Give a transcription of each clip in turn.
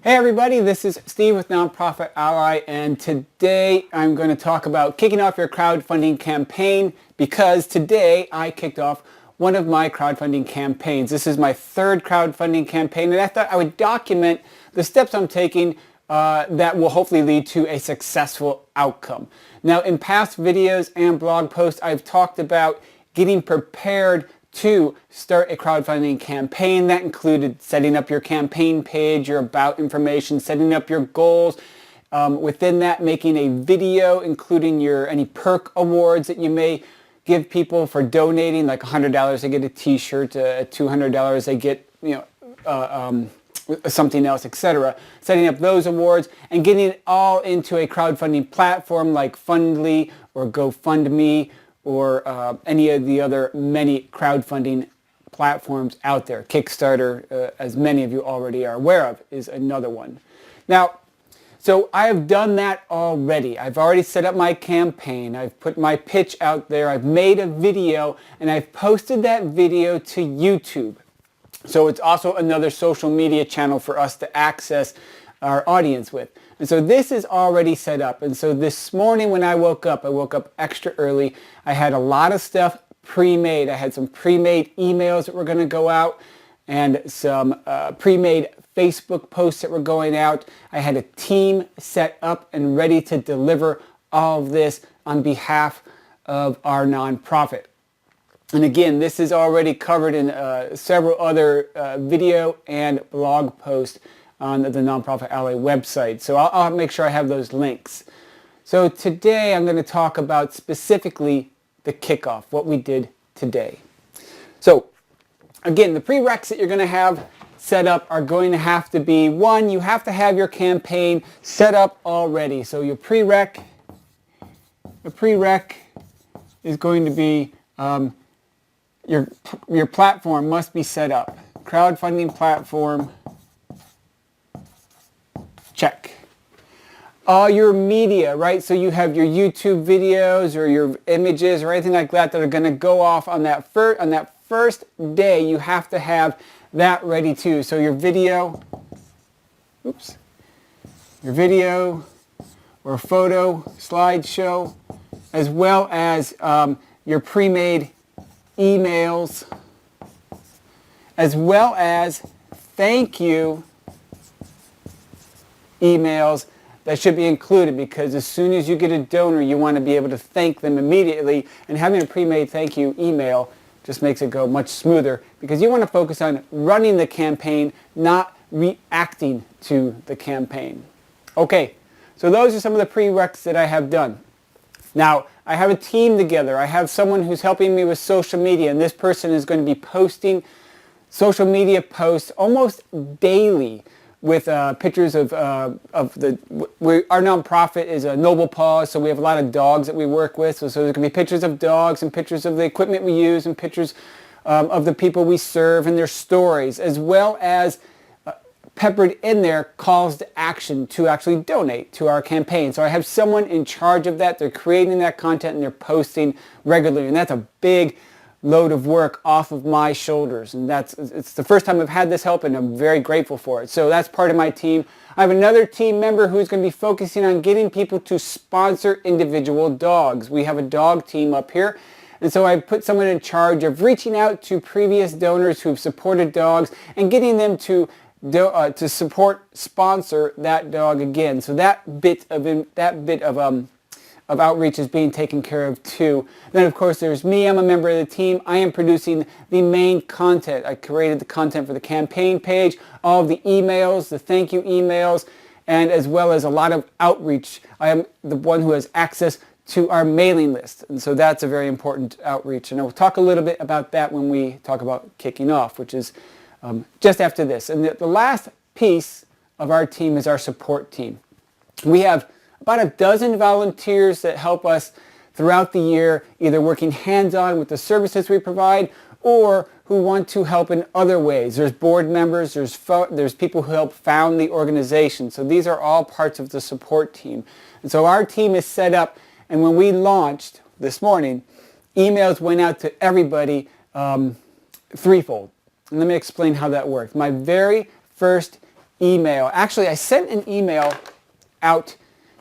Hey everybody, this is Steve with Nonprofit Ally, and today I'm going to talk about kicking off your crowdfunding campaign, because today I kicked off one of my crowdfunding campaigns. This is my third crowdfunding campaign, and I thought I would document the steps I'm taking that will hopefully lead to a successful outcome. Now, in past videos and blog posts, I've talked about getting prepared to start a crowdfunding campaign. That included setting up your campaign page, your about information, setting up your goals. Within that, making a video, including any perk awards that you may give people for donating, like $100 they get a t-shirt, $200 they get, something else, etc. Setting up those awards and getting it all into a crowdfunding platform like Fundly or GoFundMe, or any of the other many crowdfunding platforms out there. Kickstarter, as many of you already are aware of, is another one. Now, so I have done that already. I've already set up my campaign. I've put my pitch out there. I've made a video, and I've posted that video to YouTube. So it's also another social media channel for us to access our audience with. And so this is already set up. And so this morning when I woke up extra early. I had a lot of stuff pre-made. I had some pre-made emails that were going to go out and some pre-made Facebook posts that were going out. I had a team set up and ready to deliver all of this on behalf of our nonprofit. And again, this is already covered in several other video and blog posts on the Nonprofit Ally website. So I'll make sure I have those links. So today I'm going to talk about specifically the kickoff, what we did today. So again, the prereqs that you're going to have set up are going to have to be, one, you have to have your campaign set up already. So your prereq is going to be your platform must be set up. Crowdfunding platform, check. All your media, right? So you have your YouTube videos or your images or anything like that that are going to go off on that first day. You have to have that ready too. So your video, your video or photo slideshow, as well as your pre-made emails, as well as thank you emails that should be included, because as soon as you get a donor, you want to be able to thank them immediately, and having a pre-made thank you email just makes it go much smoother, because you want to focus on running the campaign, not reacting to the campaign. Okay, so those are some of the prereqs that I have done. Now, I have a team together. I have someone who's helping me with social media, and this person is going to be posting social media posts almost daily with pictures of our nonprofit is a Noble Paws, so we have a lot of dogs that we work with. So there's going to be pictures of dogs and pictures of the equipment we use and pictures of the people we serve and their stories, as well as peppered in there calls to action to actually donate to our campaign. So I have someone in charge of that. They're creating that content and they're posting regularly, and that's a big load of work off of my shoulders, and it's the first time I've had this help, and I'm very grateful for it. So that's part of my team. I have another team member who's going to be focusing on getting people to sponsor individual dogs. We have a dog team up here, and so I put someone in charge of reaching out to previous donors who've supported dogs and getting them to sponsor that dog again. So that bit of outreach is being taken care of too. Then of course there's me. I'm a member of the team. I am producing the main content. I created the content for the campaign page, all of the emails, the thank you emails, and as well as a lot of outreach. I am the one who has access to our mailing list, and so that's a very important outreach, and I'll talk a little bit about that when we talk about kicking off, which is just after this. And the last piece of our team is our support team. We have about a dozen volunteers that help us throughout the year, either working hands-on with the services we provide or who want to help in other ways. There's board members, there's people who help found the organization. So these are all parts of the support team. And so our team is set up, and when we launched this morning, emails went out to everybody threefold. And let me explain how that worked. My very first email. Actually, I sent an email out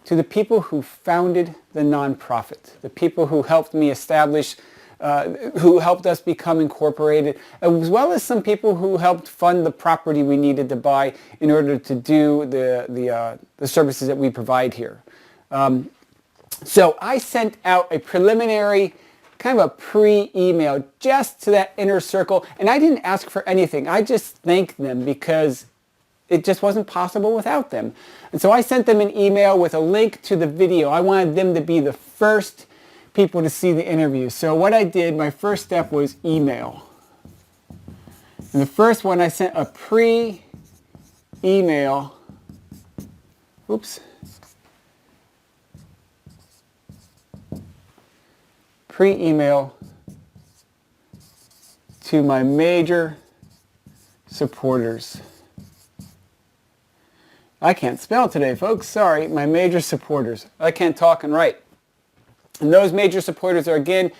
to the people who founded the nonprofit, the people who helped me establish, who helped us become incorporated, as well as some people who helped fund the property we needed to buy in order to do the services that we provide here. So I sent out a preliminary, kind of a pre-email just to that inner circle, and I didn't ask for anything. I just thanked them because it just wasn't possible without them. And so I sent them an email with a link to the video. I wanted them to be the first people to see the interview. So what I did, my first step was email. And the first one, I sent a pre-email. Oops. Pre-email to my major supporters. I can't spell today, folks. Sorry, my major supporters. I can't talk and write. And those major supporters are, again,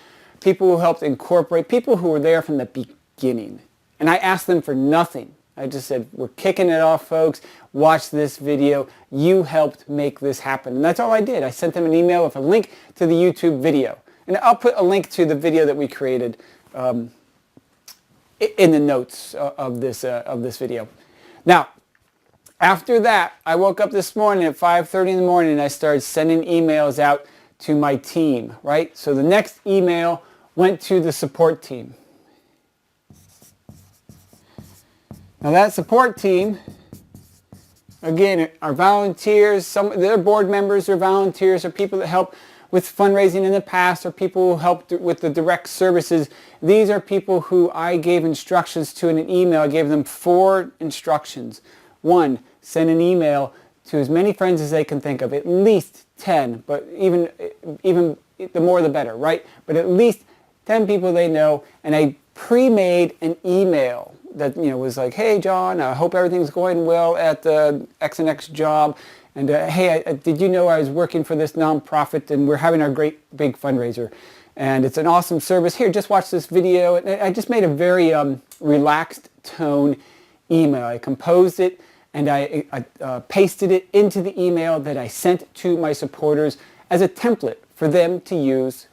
people who helped incorporate, people who were there from the beginning. And I asked them for nothing. I just said, we're kicking it off, folks. Watch this video. You helped make this happen. And that's all I did. I sent them an email with a link to the YouTube video. And I'll put a link to the video that we created in the notes of this video. Now, after that, I woke up this morning at 5:30 in the morning and I started sending emails out to my team, right? So the next email went to the support team. Now that support team, again, are volunteers. They're board members or volunteers or people that help with fundraising in the past or people who helped with the direct services. These are people who I gave instructions to in an email. I gave them 4 instructions. 1, send an email to as many friends as they can think of, at least 10, but even the more the better, right? But at least 10 people they know, and I pre-made an email that was like, hey John, I hope everything's going well at the X and X job, and hey, did you know I was working for this nonprofit and we're having our great big fundraiser, and it's an awesome service. Here, just watch this video. And I just made a very relaxed tone email. I composed it and I pasted it into the email that I sent to my supporters as a template for them to use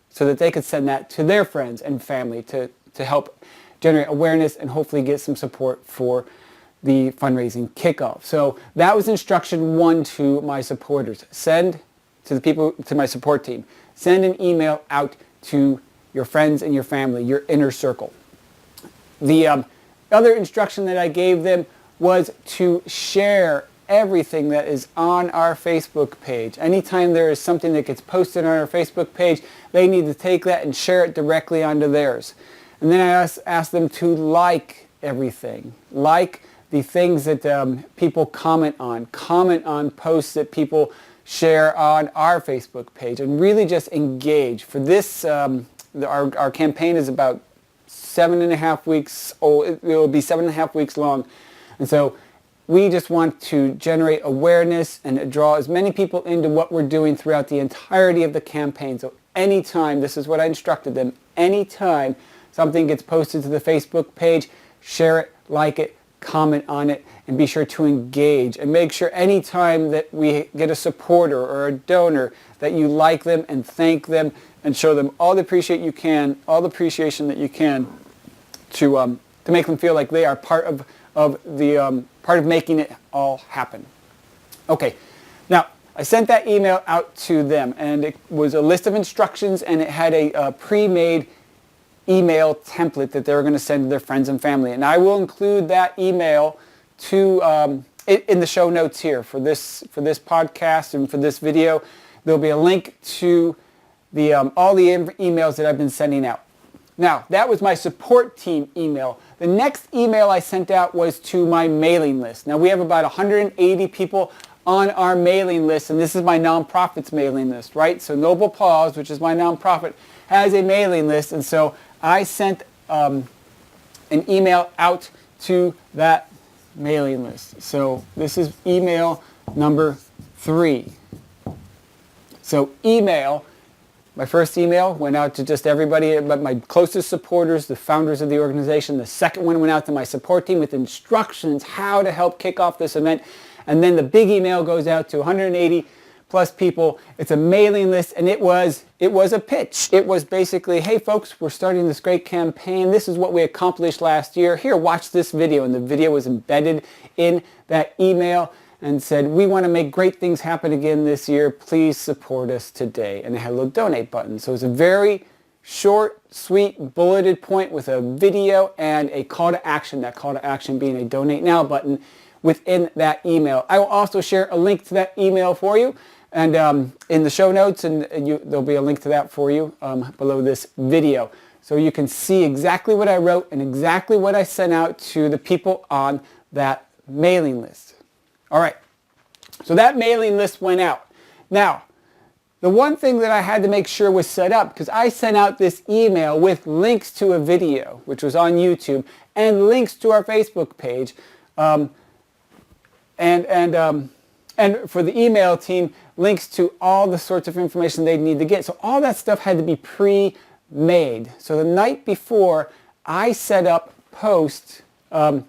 so that they could send that to their friends and family to help generate awareness and hopefully get some support for the fundraising kickoff. So that was instruction 1 to my supporters. Send to the people, to my support team. Send an email out to your friends and your family, your inner circle. The other instruction that I gave them was to share everything that is on our Facebook page. Anytime there is something that gets posted on our Facebook page, they need to take that and share it directly onto theirs. And then I asked them to like everything. Like the things that people comment on posts that people share on our Facebook page, and really just engage. For this, our campaign is about 7.5 weeks old. It will be 7.5 weeks long. And so we just want to generate awareness and draw as many people into what we're doing throughout the entirety of the campaign. So anytime, this is what I instructed them, anytime something gets posted to the Facebook page, share it, like it, comment on it, and be sure to engage. And make sure anytime that we get a supporter or a donor that you like them and thank them and show them all the appreciation that you can to make them feel like they are part of making it all happen. Okay, now I sent that email out to them, and it was a list of instructions, and it had a pre-made email template that they were going to send to their friends and family. And I will include that email in the show notes here for this podcast and for this video. There'll be a link to all the emails that I've been sending out. Now, that was my support team email. The next email I sent out was to my mailing list. Now, we have about 180 people on our mailing list, and this is my nonprofit's mailing list, right? So Noble Paws, which is my nonprofit, has a mailing list, and so I sent an email out to that mailing list. So this is email number 3. So email My first email went out to just everybody, but my closest supporters, the founders of the organization. The second one went out to my support team with instructions how to help kick off this event. And then the big email goes out to 180 plus people. It's a mailing list, and it was a pitch. It was basically, hey folks, we're starting this great campaign. This is what we accomplished last year. Here, watch this video. And the video was embedded in that email and said, we want to make great things happen again this year. Please support us today. And it had a little donate button. So it was a very short, sweet, bulleted point with a video and a call to action. That call to action being a donate now button within that email. I will also share a link to that email for you and in the show notes, and there'll be a link to that for you below this video. So you can see exactly what I wrote and exactly what I sent out to the people on that mailing list. All right, so that mailing list went out. Now, the one thing that I had to make sure was set up, because I sent out this email with links to a video, which was on YouTube, and links to our Facebook page, and for the email team, links to all the sorts of information they'd need to get. So all that stuff had to be pre-made. So the night before, I set up post. I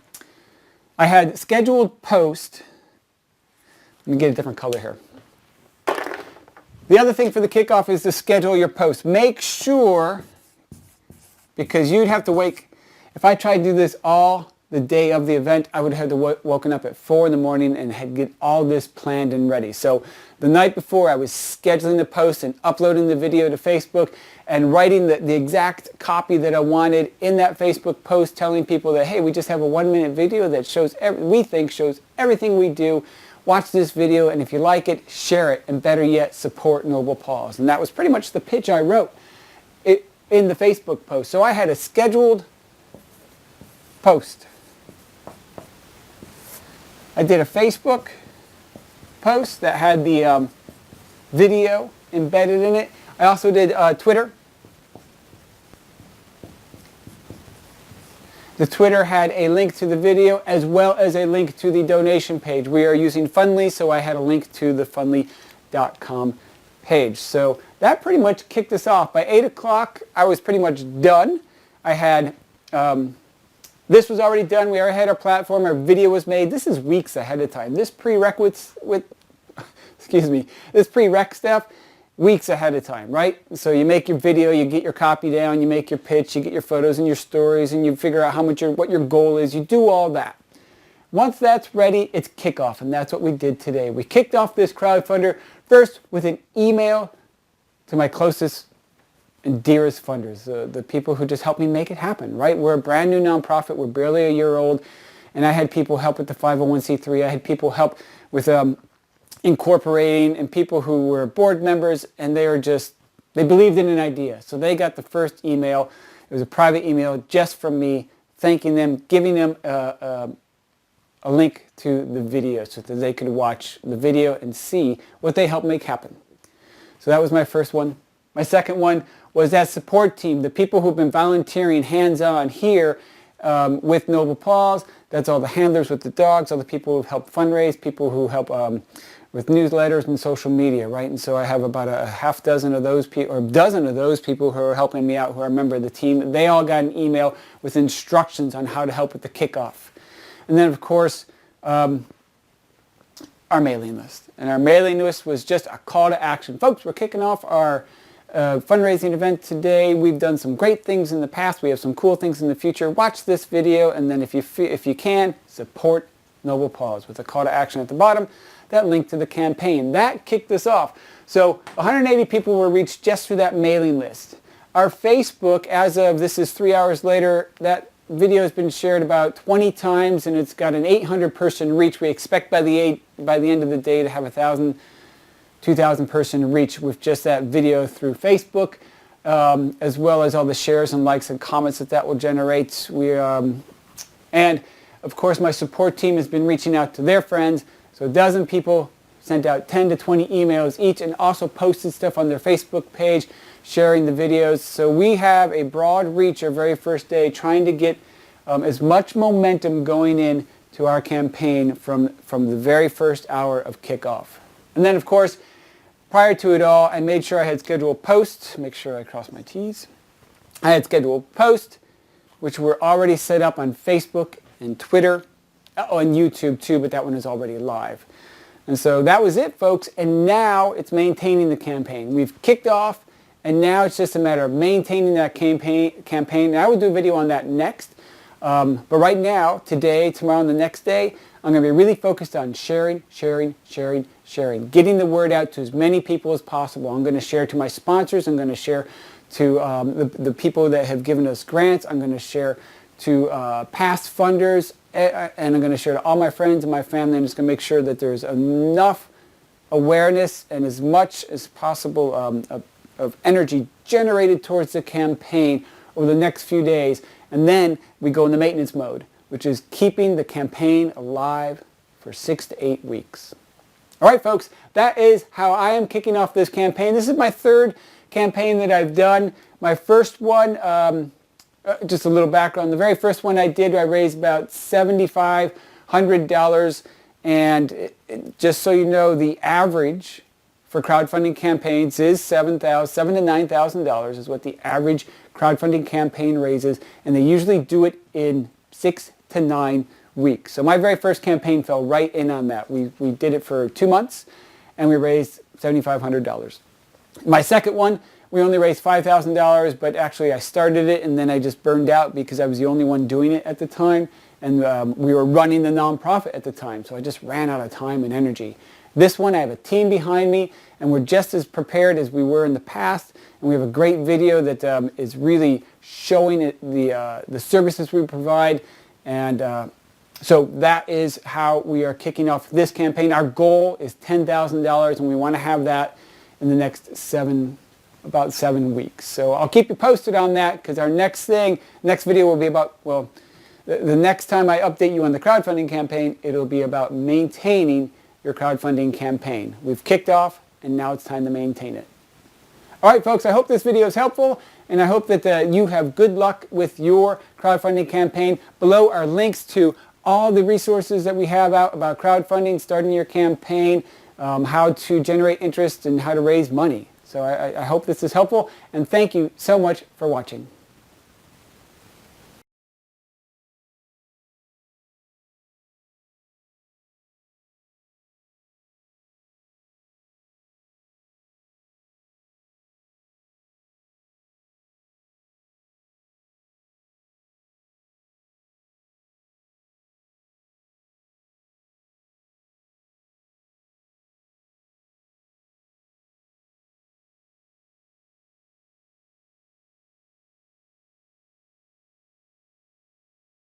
had scheduled post. Let me get a different color here. The other thing for the kickoff is to schedule your post. Make sure, because you'd have to wake, if I tried to do this all the day of the event, I would have woken up at 4 in the morning and had get all this planned and ready. So the night before, I was scheduling the post and uploading the video to Facebook and writing the exact copy that I wanted in that Facebook post, telling people that, hey, we just have a 1-minute video that shows, we think shows everything we do. Watch this video, and if you like it, share it, and better yet, support Noble Paws. And that was pretty much the pitch I wrote in the Facebook post. So I had a scheduled post. I did a Facebook post that had the video embedded in it. I also did Twitter. The Twitter had a link to the video as well as a link to the donation page. We are using Fundly, so I had a link to the fundly.com page. So that pretty much kicked us off. By 8 o'clock, I was pretty much done. I had, this was already done. We already had our platform. Our video was made. This is weeks ahead of time. This this prereq stuff, weeks ahead of time, right? So you make your video, you get your copy down, you make your pitch, you get your photos and your stories, and you figure out what your goal is. You do all that. Once that's ready, it's kickoff, and that's what we did today. We kicked off this crowdfunder first with an email to my closest and dearest funders, the people who just helped me make it happen, right? We're a brand new nonprofit. We're barely a year old, and I had people help with the 501c3. I had people help with incorporating, and people who were board members, and they believed in an idea. So they got the first email. It was a private email just from me, thanking them, giving them a link to the video so that they could watch the video and see what they helped make happen. So that was my first one. My second one was that support team, the people who've been volunteering hands-on here with Noble Paws. That's all the handlers with the dogs, all the people who've helped fundraise, people who help with newsletters and social media, right? And so I have about a half dozen of those people, or a dozen of those people who are helping me out, who are a member of the team. They all got an email with instructions on how to help with the kickoff. And then, of course, our mailing list. And our mailing list was just a call to action. Folks, we're kicking off our fundraising event today. We've done some great things in the past. We have some cool things in the future. Watch this video, and then if you can, support Noble Paws with a call to action at the bottom. That link to the campaign. That kicked us off. So 180 people were reached just through that mailing list. Our Facebook, as of this is 3 hours later, that video has been shared about 20 times, and it's got an 800 person reach. We expect by the end of the day to have 1,000, 2,000 person reach with just that video through Facebook, as well as all the shares and likes and comments that will generate. And of course, my support team has been reaching out to their friends. So a dozen people sent out 10 to 20 emails each, and also posted stuff on their Facebook page, sharing the videos. So we have a broad reach our very first day, trying to get as much momentum going in to our campaign from the very first hour of kickoff. And then, of course, prior to it all, I made sure I had scheduled posts. Make sure I cross my T's. I had scheduled posts, which were already set up on Facebook and Twitter. Oh, and YouTube too, but that one is already live. And so that was it, folks. And now it's maintaining the campaign. We've kicked off, and now it's just a matter of maintaining that campaign. And I will do a video on that next. But right now, today, tomorrow, and the next day, I'm going to be really focused on sharing, getting the word out to as many people as possible. I'm going to share to my sponsors. I'm going to share to the people that have given us grants. I'm going to share to past funders, and I'm going to share to all my friends and my family. I'm just going to make sure that there's enough awareness and as much as possible of energy generated towards the campaign over the next few days. And then we go into maintenance mode, which is keeping the campaign alive for 6 to 8 weeks. All right, folks, that is how I am kicking off this campaign. This is my third campaign that I've done. My first one, just a little background, the very first one I did, I raised about $7,500. And just so you know, the average for crowdfunding campaigns is $7,000 to $9,000 is what the average crowdfunding campaign raises, and they usually do it in 6 to 9 weeks. So my very first campaign fell right in on that. We did it for 2 months, and we raised $7,500. My second one, we only raised $5,000, but actually I started it, and then I just burned out because I was the only one doing it at the time, and we were running the nonprofit at the time, so I just ran out of time and energy. This one, I have a team behind me, and we're just as prepared as we were in the past. And we have a great video that is really showing the services we provide. And so that is how we are kicking off this campaign. Our goal is $10,000, and we want to have that in the next about 7 weeks. So I'll keep you posted on that, because our next video will be about, well, the next time I update you on the crowdfunding campaign, it'll be about maintaining your crowdfunding campaign. We've kicked off, and now it's time to maintain it. All right, folks, I hope this video is helpful, and I hope that you have good luck with your crowdfunding campaign. Below are links to all the resources that we have out about crowdfunding, starting your campaign, how to generate interest, and how to raise money. So I hope this is helpful, and thank you so much for watching.